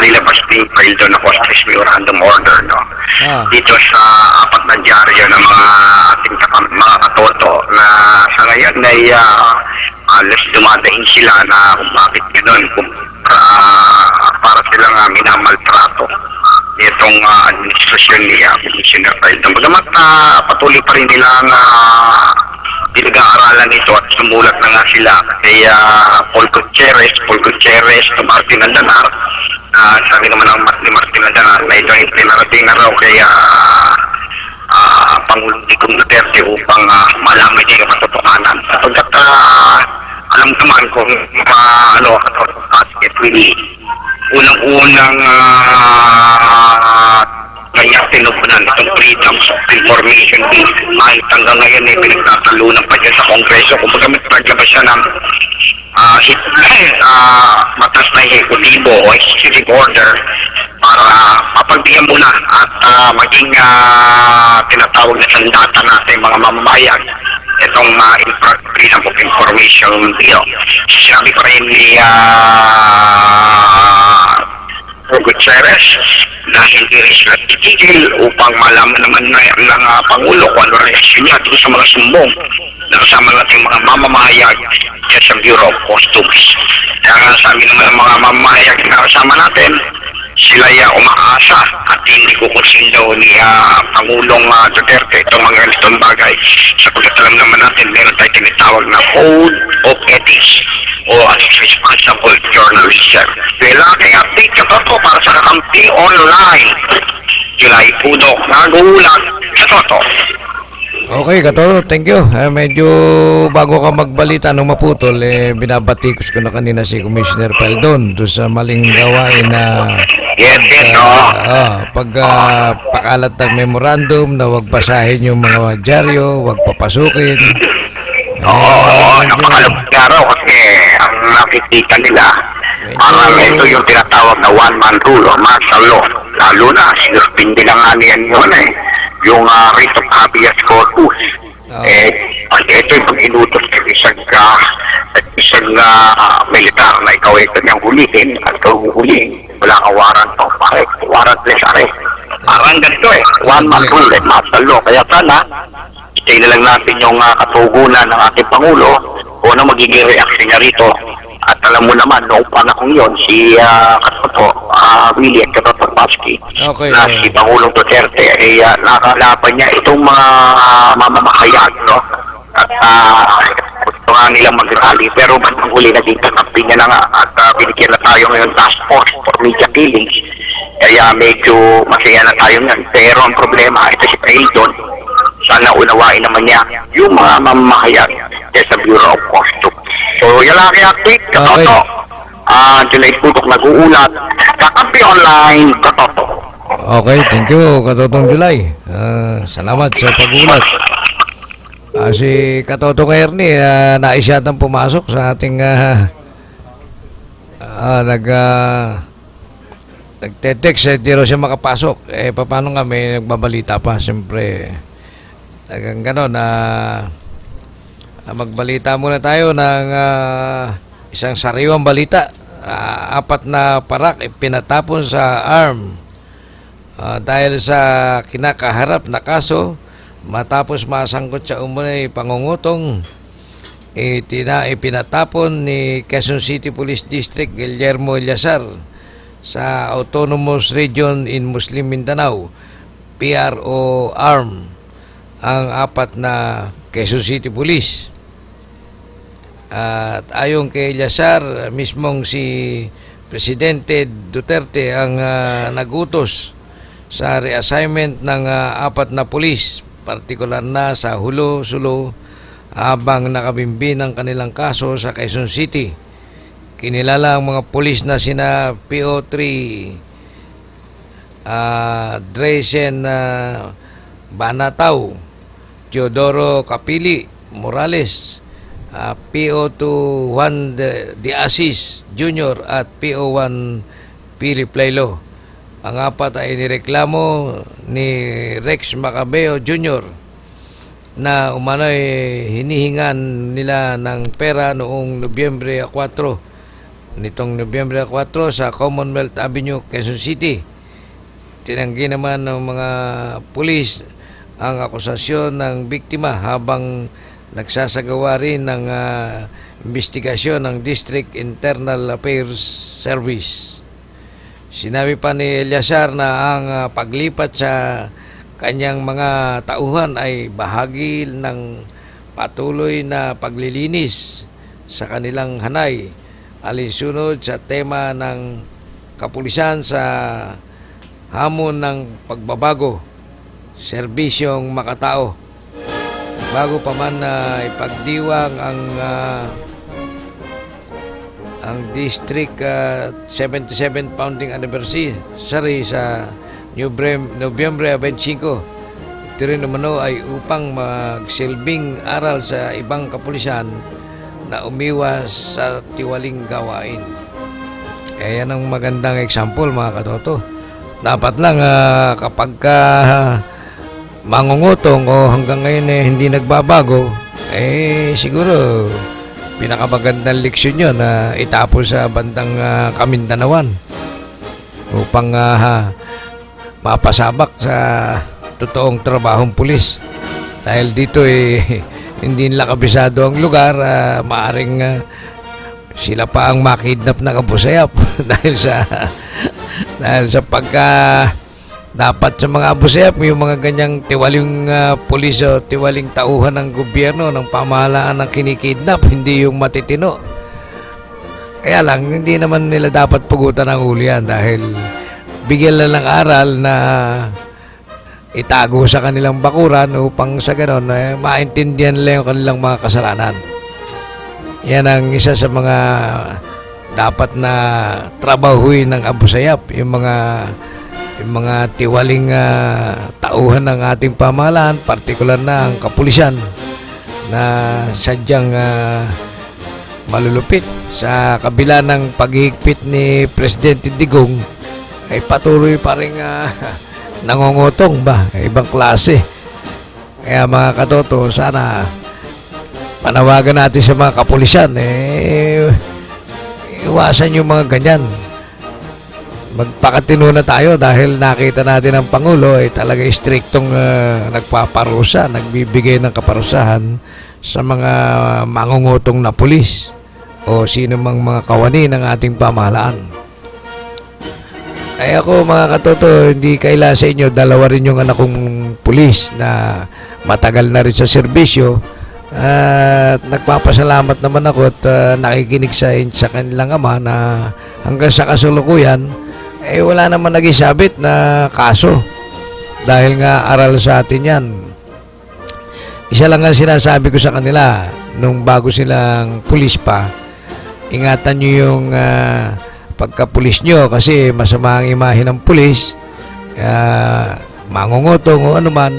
nilabas din file doon na Customs Memorandum Order, no? Dito sa apat na dyaryo ng mga ating mga katoto na sa ngayon ay alas dumadaing sila na kung bakit gano'n, para silang minamaltrato itong administrasyon ni Commissioner Paldon. Bagamat patuloy pa rin nilang pinag-aaralan ito at sumulat na nga sila kay Paul Gutierrez, Martin Andanar. Sabi naman ni Martin Andanar na ito ay pinarating na raw kay Pangulong Digong Duterte upang malaman niya yung katotohanan. Sapagkat alam naman karanasan kong basket really. Unang-unang kanya tinupunan itong freedoms of information bill. Kahit hanggang ngayon ay pinagtatalunan pa dyan sa Kongreso. Kung magamit talaga ba siya ng batas na executibo o executive order para mapagbigyan muna at maging tinatawag na sandata natin mga mamamayan itong freedom of information bill. Sinabi pa rin ni Gutierrez na hindi rin sila titigil upang malaman naman ng Pangulo kung ano reaksyon niya dito sa mga sumbong na kasama nating mga mamamahayag sa Bureau of Customs. Kaya nga sabi naman ng mga mamamahayag na kasama natin, sila ay umaasa at hindi kukusindo ni Pangulong Duterte itong mga ganitong bagay. Sapagkat alam naman natin, meron tayo tinatawag na Code of Ethics o Responsible Journalism. Kailangan update ka to para sa Kakampi Online. July Pudok, nagulat sa Toto. Okay, Katoto, thank you. Medyo bago ka magbalita nung maputol, binabatikos ko na kanina si Commissioner Paldon doon sa maling gawain na pagpakalat ng memorandum na wag basahin yung mga dyaryo, wag papasukin. Napakalabot araw kasi ang nakikita nila parang ito yung tinatawag na one-man rule o martial law. Lalo na, sinuspindi lang nga niyan yun yung writ of habeas corpus. Ito yung pag-inutos ng isang militar na ikaw ay kanyang hulihin at huhulihin. Wala ka warrantless arrest. Parang ganito one-man rule martial law. Kaya sana, stay na lang natin yung katugunan ng ating Pangulo o na magiging reaction niya rito. At alam mo naman, noong panahon yun, si Willie at Katoto Patsky, na si Pangulong Duterte ay nakalaban niya itong mga mamamahayag, no? At gusto nga nilang mag-rally, pero bandang huli naging kakampi niya na nga at binigyan na tayo ngayon task force for media killings. Kaya medyo masaya na tayo ngayon. Pero ang problema, ito si Paldon, sana unawain naman niya yung mga mamamahayag sa Bureau of Customs. So, yan lang kaya update, Katoto. July Pudok nag-uulat. Kakampi Online, Katoto. Okay, thank you, Katotong July. Salamat sa pag-ulat. Si Katotong Ernie, nais yatang pumasok sa ating nagte-text, di raw siya makapasok. Paano nga may nagbabalita pa? Siyempre, talagang gano'n magbalita muna tayo ng isang sariwang balita. 4 na parak pinatapon sa ARM dahil sa kinakaharap na kaso matapos masangkot sa umunay pangungutong. Pinatapon ni Quezon City Police District Guillermo Eliazar sa Autonomous Region in Muslim Mindanao, PRO ARM, ang 4 na Quezon City Police. At ayon kay Eliazar, mismong si Presidente Duterte ang nagutos sa reassignment ng 4 na pulis, partikular na sa Hulo, Sulu, habang nakabimbi ng kanilang kaso sa Quezon City. Kinilala ang mga pulis na sina PO3 Dresen Banataw, Teodoro Capili Morales, PO2 Juan de Asis Jr. at PO1 Philip Laylo. Ang 4 ay nireklamo ni Rex Macabeo Jr. na umano'y hinihingan nila ng pera noong Nobyembre 4, nitong Nobyembre 4 sa Commonwealth Avenue, Quezon City. Tinanggi naman ng mga pulis ang akusasyon ng biktima habang nagsasagawa rin ng investigasyon ng District Internal Affairs Service. Sinabi pa ni Eliazar na ang paglipat sa kanyang mga tauhan ay bahagi ng patuloy na paglilinis sa kanilang hanay alinsunod sa tema ng kapulisan sa hamon ng pagbabago, serbisyong makatao. Bago pa man na ipagdiwang ang ang District 77 founding anniversary sa Nobyembre 25. Ito rin umano ay upang magsilbing aral sa ibang kapulisan na umiwas sa tiwaling gawain. Kaya yan ang magandang example, mga katoto. Dapat lang kapag mangungutong o hanggang ngayon hindi nagbabago, siguro pinakamagandang leksyon yun na itapos sa bandang Kamindanawan upang mapasabak sa totoong trabahong pulis. Dahil dito hindi nila kabisado ang lugar, maaring sila pa ang makidnap na kabusayap dahil sa pagka dapat sa mga abusayap, yung mga ganyang tiwaling pulis o tiwaling tauhan ng gobyerno, ng pamahalaan ng kinikidnap, hindi yung matitino. Kaya lang, hindi naman nila dapat pugutan ng ulian dahil bigyan lang ng aral na itago sa kanilang bakuran upang sa ganon maintindihan nila yung kanilang mga kasalanan. Yan ang isa sa mga dapat na trabahuin ng abusayap, yung mga tiwaling tauhan ng ating pamahalaan, partikular na ang kapulisan na sadyang malulupit sa kabila ng paghihigpit ni Presidente Digong ay patuloy pa rin nangungutong ba, ibang klase. Kaya mga katoto, sana panawagan natin sa mga kapulisan iwasan yung mga ganyan. Magpakatino na tayo dahil nakita natin ang Pangulo ay talaga striktong nagpaparusa, nagbibigay ng kaparusahan sa mga mangungutong na pulis o sino mang mga kawani ng ating pamahalaan. Ay ako mga katoto, hindi kaila sa inyo, dalawa rin yung anak kong pulis na matagal na rin sa serbisyo at nagpapasalamat naman ako at nakikinig sa kanilang ama na hanggang sa kasalukuyan wala naman nagisabit na kaso dahil nga aral sa atin yan. Isa lang ang sinasabi ko sa kanila nung bago silang pulis pa, ingatan nyo yung pagkapulis nyo kasi masama ang imahe ng pulis, mangungutong o anuman,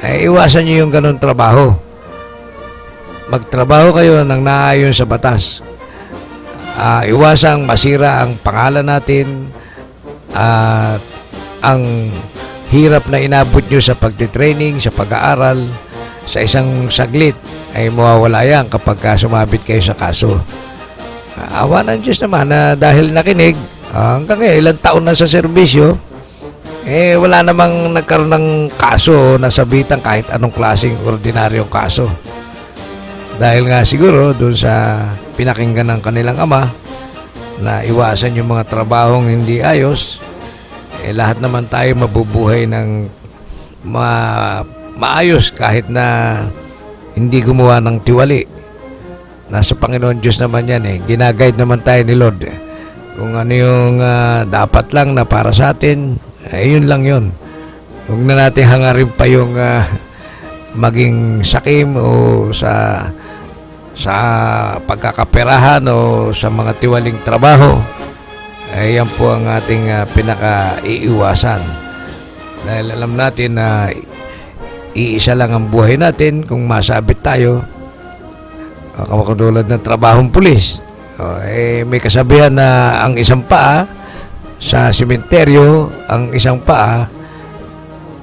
iwasan nyo yung ganun trabaho. Magtrabaho kayo ng naayon sa batas. Iwasang masira ang pangalan natin at ang hirap na inabot nyo sa pagtitraining, sa pag-aaral, sa isang saglit ay mawawala yan kapag sumabit kayo sa kaso. Awa ng Diyos naman na dahil nakinig hanggang ngayon ilang taon na sa serbisyo, wala namang nagkaroon ng kaso na sabitan kahit anong klaseng ordinaryong kaso. Dahil nga siguro doon sa pinakinggan ng kanilang ama na iwasan yung mga trabahong hindi ayos, lahat naman tayo mabubuhay ng maayos kahit na hindi gumawa ng tiwali. Nasa Panginoon Diyos naman yan Ginaguide naman tayo ni Lord kung ano yung dapat lang na para sa atin, yun lang yun. Huwag na natin hangarin pa yung maging sakim o sa pagkakaperahan o sa mga tiwaling trabaho. Yan po ang ating pinaka-iiwasan. Dahil alam natin na iisa lang ang buhay natin kung masabit tayo. Katulad ng trabahong pulis. May kasabihan na ang isang paa sa sementeryo, ang isang paa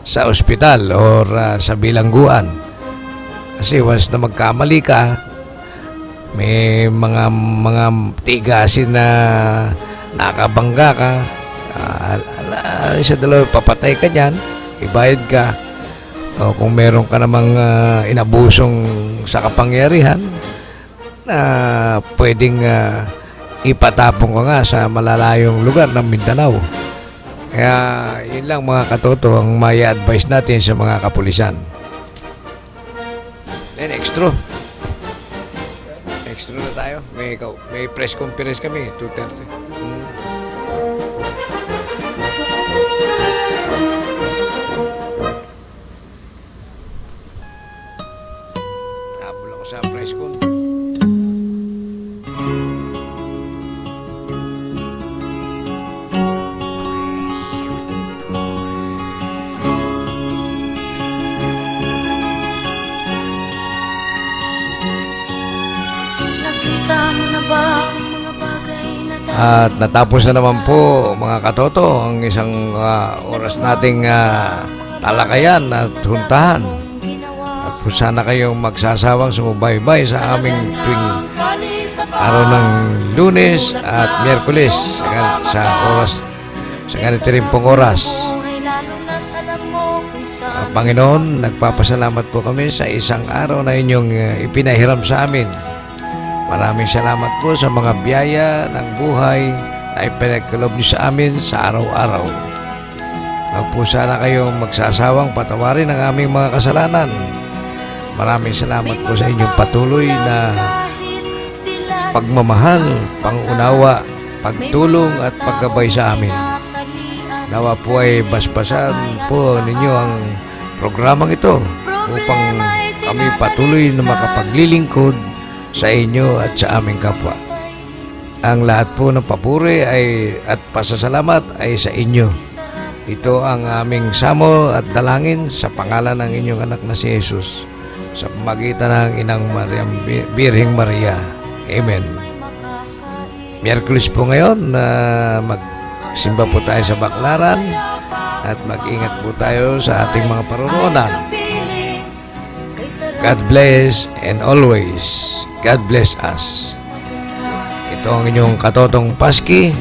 sa ospital or sa bilangguan. Kasi once na magkamali ka, may mga tigasin na nakabangga ka, isa dalawa papatay ka dyan, ibayad ka. O kung meron ka namang inabusong sa kapangyarihan na pwedeng ipatapong ka nga sa malalayong lugar ng Mindanao. Kaya yun lang mga katoto ang may advice natin sa mga kapulisan. Then extra na tayo. May press conference kami 2:30. Habol ako sa press con. At natapos na naman po mga katoto ang isang oras nating talakayan at huntahan. At po sana kayong magsasawang sumubaybay sa aming tuwing araw ng Lunes at Miyerkules sa ganito rin pong oras. Panginoon, nagpapasalamat po kami sa isang araw na inyong ipinahiram sa amin. Maraming salamat po sa mga biyaya ng buhay na ipinagkaloob niyo sa amin sa araw-araw. Huwag po sana kayong magsasawang patawarin ang aming mga kasalanan. Maraming salamat po sa inyong patuloy na pagmamahal, pangunawa, pagtulong at paggabay sa amin. Nawa po ay basbasan po ninyo ang programang ito upang kami patuloy na makapaglilingkod sa inyo at sa aming kapwa. Ang lahat po ng papuri at pasasalamat ay sa inyo. Ito ang aming samo at dalangin sa pangalan ng inyong anak na si Jesus, sa pamagitan ng Inang Birheng Maria. Amen. Miyerkules po ngayon na magsimba po tayo sa Baklaran at mag-ingat po tayo sa ating mga paroroonan. God bless and always God bless us. Ito ang inyong katotong Paski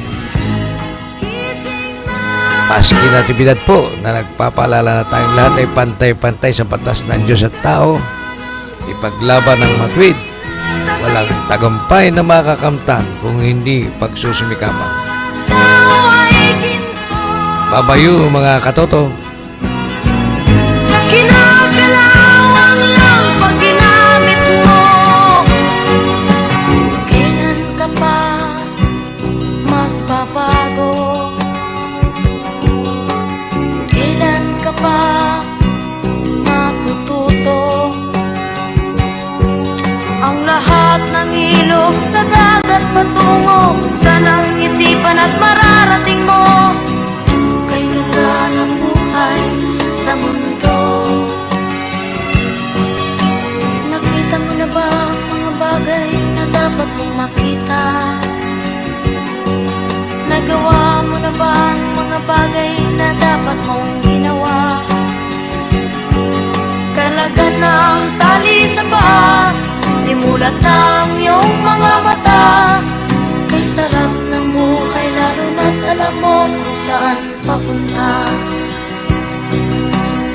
Natividad po na nagpapaalala na tayong lahat ay pantay-pantay sa batas ng Diyos at tao. Ipaglaban ng matuwid. Walang tagumpay na makakamtan kung hindi pagsusumikapan. Babayu mga katoto. Kinakalawang lang pag ginamit mo. Kailan ka pa magbabago? Kailan ka pa matututo? Ang lahat ng ilog sa dagat patungo, sanang isipan at mararating mo. Kay ganda ng buhay sa mundo. Nakita mo na ba ang mga bagay na dapat mong makita? Nagawa mo na ba ang mga bagay na dapat mong ginawa? Kalagan ng tali sa paa, imulat ng iyong mga mata. Kay sarap ng buhay, lalo na't alam mo kung saan papunta.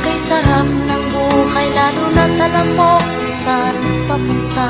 Kay sarap ng buhay, lalo na't alam mo kung saan papunta.